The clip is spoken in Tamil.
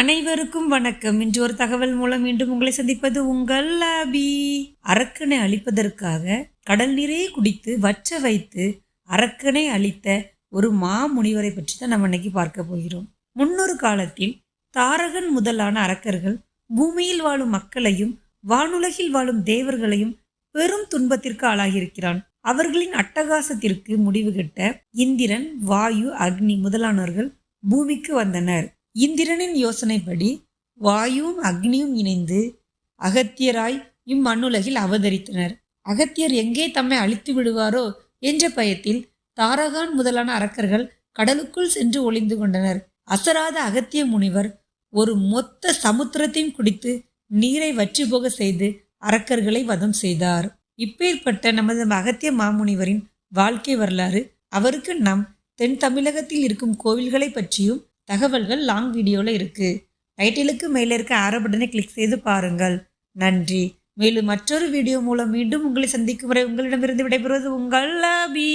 அனைவருக்கும் வணக்கம். இன்று ஒரு தகவல் மூலம் மீண்டும் உங்களை சந்திப்பது உங்கள் லாபி. அரக்கனை அழிப்பதற்காக கடல் நீரை குடித்து வற்ற வைத்து அரக்கனை அழித்த ஒரு மாமுனிவரை பற்றி தான் நம்ம இன்னைக்கு பார்க்க போகிறோம். முன்னொரு காலத்தில் தாரகன் முதலான அரக்கர்கள் பூமியில் வாழும் மக்களையும் வானுலகில் வாழும் தேவர்களையும் பெரும் துன்பத்திற்கு ஆளாகியிருக்கிறான். அவர்களின் அட்டகாசத்திற்கு முடிவு கட்ட இந்திரன், வாயு, அக்னி முதலானவர்கள் பூமிக்கு வந்தனர். இந்திரனின் யோசனைப்படி வாயுவும் அக்னியும் இணைந்து அகத்தியராய் இம்மண்ணுலகில் அவதரித்தனர். அகத்தியர் எங்கே தம்மை அழித்து விடுவாரோ என்ற பயத்தில் தாரகான் முதலான அரக்கர்கள் கடலுக்குள் சென்று ஒளிந்து கொண்டனர். அசராத அகத்திய முனிவர் ஒரு மொத்த சமுத்திரத்தையும் குடித்து நீரை வற்றி போக செய்து அரக்கர்களை வதம் செய்தார். இப்பேற்பட்ட நமது அகத்திய மாமுனிவரின் வாழ்க்கை வரலாறு, அவருக்கு நம் தென் தமிழகத்தில் இருக்கும் கோவில்களை பற்றியும் தகவல்கள் லாங் வீடியோவில் இருக்கு. டைட்டிலுக்கு மேலே இருக்க ஆரோ பட்டனை கிளிக் செய்து பாருங்கள். நன்றி. மேலும் மற்றொரு வீடியோ மூலம் மீண்டும் உங்களை சந்திக்கும் வரை உங்களிடமிருந்து விடைபெறுவது உங்கள் லாபி.